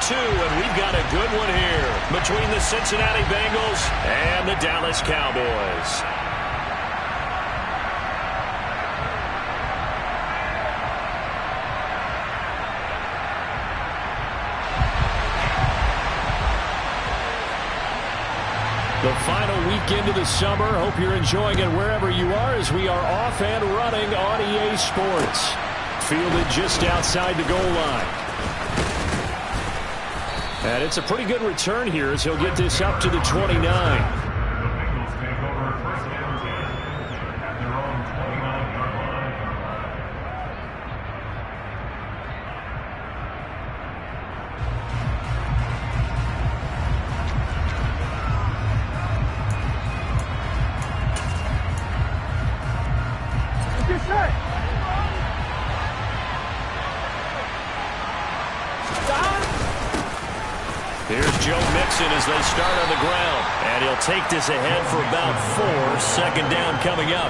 2, and we've got a good one here between the Cincinnati Bengals and the Dallas Cowboys. The final weekend of the summer. Hope you're enjoying it wherever you are as we are off and running on EA Sports. Fielded just outside the goal line. And it's a pretty good return here as he'll get this up to the 29. Here's Joe Mixon as they start on the ground. And he'll take this ahead for about 4. Second down coming up.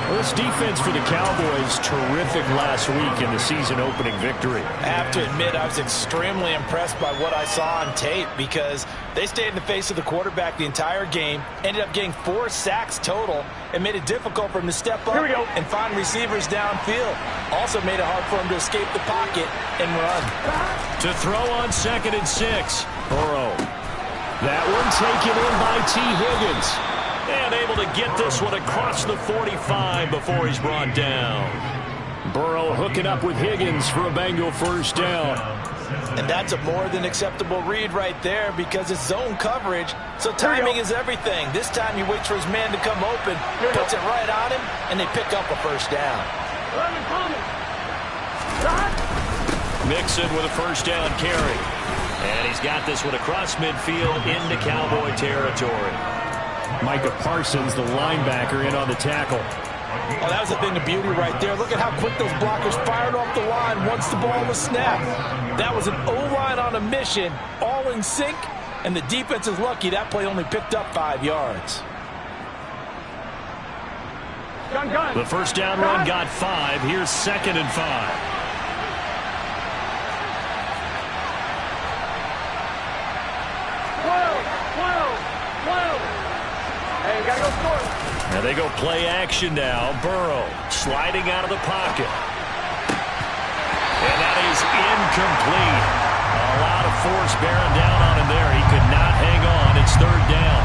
Well, this defense for the Cowboys, terrific last week in the season-opening victory. I have to admit, I was extremely impressed by what I saw on tape because they stayed in the face of the quarterback the entire game, ended up getting 4 sacks total, and made it difficult for him to step up and find receivers downfield. Also made it hard for him to escape the pocket and run. To throw on 2nd and 6. Burrow. That one taken in by T. Higgins. And able to get this one across the 45 before he's brought down. Burrow hooking up with Higgins for a Bengal first down. And that's a more than acceptable read right there because it's zone coverage, so timing is everything. This time he waits for his man to come open, puts it right on him, and they pick up a first down. Mixon with a first down carry. And he's got this one across midfield into Cowboy territory. Micah Parsons, the linebacker, in on the tackle. Oh, that was a thing of beauty right there. Look at how quick those blockers fired off the line once the ball was snapped. That was an O-line on a mission, all in sync, and the defense is lucky that play only picked up 5 yards. The first down run got 5. Here's 2nd and 5. Now they go play action now. Burrow sliding out of the pocket. And that is incomplete. A lot of force bearing down on him there. He could not hang on. It's 3rd down.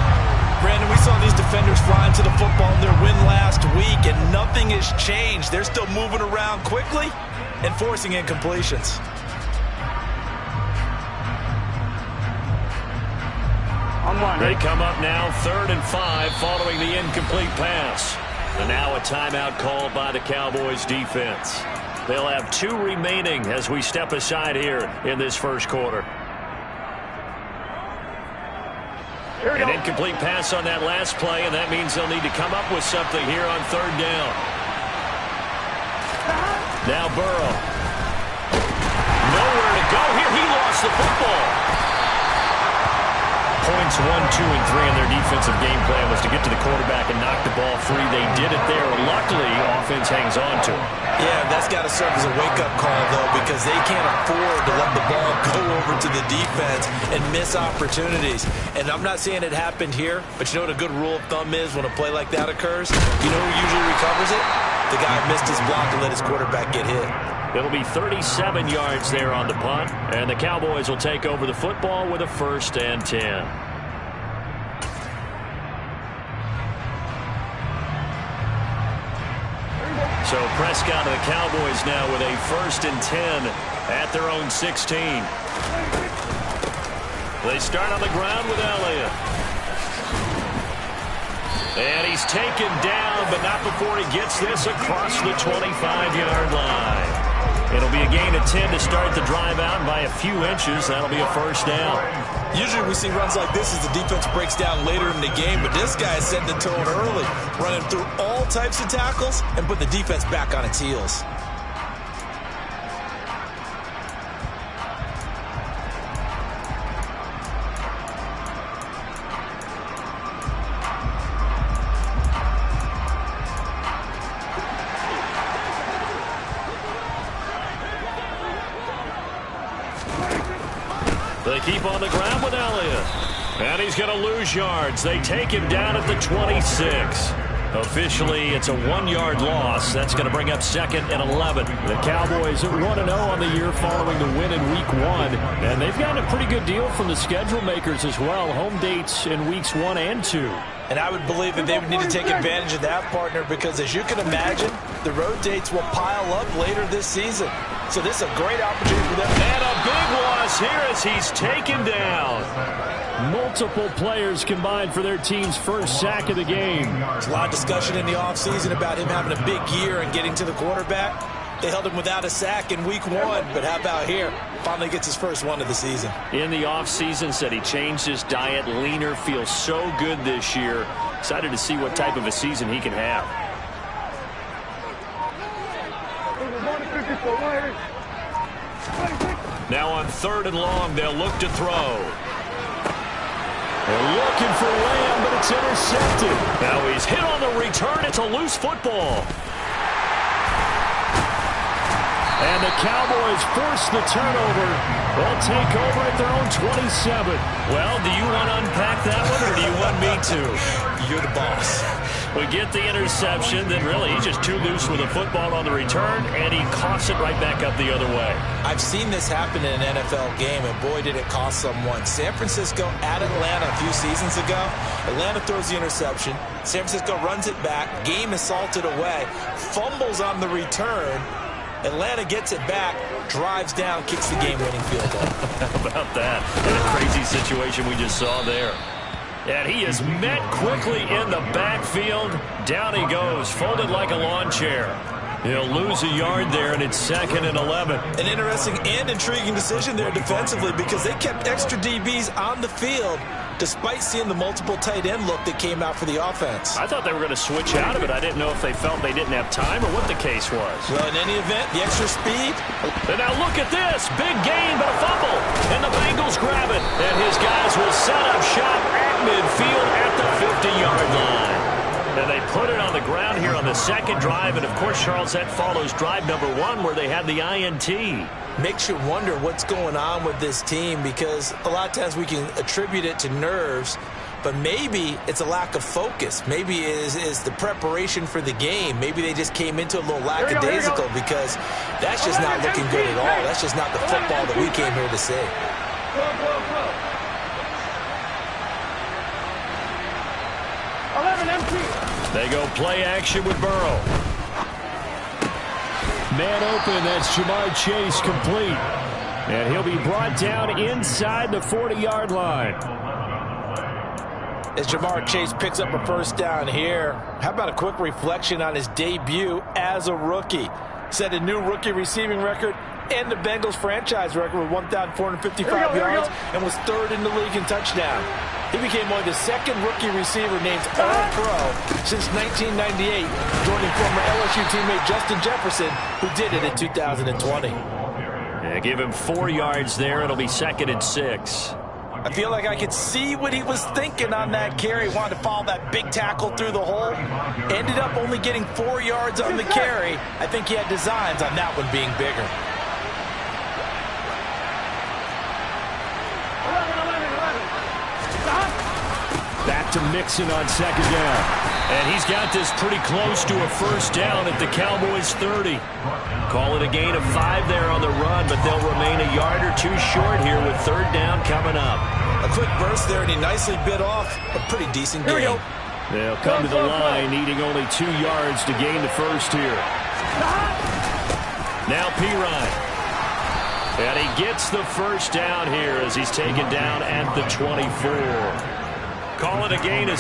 Brandon, we saw these defenders flying to the football in their win last week, and nothing has changed. They're still moving around quickly and forcing incompletions. They come up now 3rd and 5 following the incomplete pass. And now a timeout called by the Cowboys defense. They'll have 2 remaining as we step aside here in this first quarter. An incomplete pass on that last play, and that means they'll need to come up with something here on 3rd down. Now Burrow. Nowhere to go here. He lost the football. Points 1, 2, and 3 in their defensive game plan was to get to the quarterback and knock the ball free. They did it there. Luckily, offense hangs on to it. Yeah, that's got to serve as a wake-up call, though, because they can't afford to let the ball go over to the defense and miss opportunities. And I'm not saying it happened here, but you know what a good rule of thumb is when a play like that occurs? You know who usually recovers it? The guy who missed his block and let his quarterback get hit. It'll be 37 yards there on the punt, and the Cowboys will take over the football with a 1st and 10. So Prescott and the Cowboys now with a 1st and 10 at their own 16. They start on the ground with Elliott. And he's taken down, but not before he gets this across the 25-yard line. It'll be a gain of 10 to start the drive out, and by a few inches, that'll be a first down. Usually we see runs like this as the defense breaks down later in the game, but this guy is setting the tone early, running through all types of tackles and put the defense back on its heels. They keep on the ground with Elliott. And he's going to lose yards. They take him down at the 26. Officially, it's a 1-yard loss. That's going to bring up 2nd and 11. The Cowboys 1-0 on the year following the win in Week 1. And they've gotten a pretty good deal from the schedule makers as well. Home dates in Weeks 1 and 2. And I would believe that they would need to take advantage of that, partner, because as you can imagine, the road dates will pile up later this season. So this is a great opportunity for them. And a big loss here as he's taken down. Multiple players combined for their team's first sack of the game. There's a lot of discussion in the offseason about him having a big year and getting to the quarterback. They held him without a sack in Week 1, but how about here? Finally gets his first one of the season. In the offseason, said he changed his diet, leaner, feels so good this year. Excited to see what type of a season he can have. Now on 3rd and long, they'll look to throw. They're looking for Lamb, but it's intercepted. Now he's hit on the return. It's a loose football. And the Cowboys force the turnover. They'll take over at their own 27. Well, do you want to unpack that one, or do you want me to? You're the boss. We get the interception, then really he's just too loose with the football on the return, and he coughs it right back up the other way. I've seen this happen in an NFL game, and boy, did it cost someone. San Francisco at Atlanta a few seasons ago. Atlanta throws the interception. San Francisco runs it back. Game is salted away. Fumbles on the return. Atlanta gets it back, drives down, kicks the game-winning field goal. How about that? And a crazy situation we just saw there. And he is met quickly in the backfield. Down he goes, folded like a lawn chair. He'll lose a yard there, and it's 2nd and 11. An interesting and intriguing decision there defensively because they kept extra DBs on the field despite seeing the multiple tight end look that came out for the offense. I thought they were going to switch out of it. I didn't know if they felt they didn't have time or what the case was. Well, in any event, the extra speed. And now look at this. Big gain, but a fumble. And the Bengals grab it. And his guys will set up shop at midfield at the 50-yard line. And they put it on the ground here on the 2nd drive. And, of course, Charles, that follows drive number 1 where they had the INT. Makes you wonder what's going on with this team because a lot of times we can attribute it to nerves, but maybe it's a lack of focus. Maybe it is the preparation for the game. Maybe they just came into a little lackadaisical because that's just not looking good at all. That's just not the football that we came here to see. They go play action with Burrow. Man open, that's Jamar Chase complete. And he'll be brought down inside the 40-yard line. As Jamar Chase picks up a first down here, how about a quick reflection on his debut as a rookie? Set a new rookie receiving record and the Bengals franchise record with 1,455 yards and was 3rd in the league in touchdown. He became only the 2nd rookie receiver named All-Pro since 1998, joining former LSU teammate Justin Jefferson, who did it in 2020. Yeah, give him 4 yards there. It'll be 2nd and 6. I feel like I could see what he was thinking on that carry. He wanted to follow that big tackle through the hole. Ended up only getting 4 yards on the carry. I think he had designs on that one being bigger. Back to Mixon on 2nd down. And he's got this pretty close to a first down at the Cowboys' 30. Call it a gain of 5 there on the run, but they'll remain a yard or 2 short here with 3rd down coming up. A quick burst there, and he nicely bit off a pretty decent gain. They'll come to the line, needing only 2 yards to gain the first here. Now Pirine. And he gets the first down here as he's taken down at the 24. Call it a gain of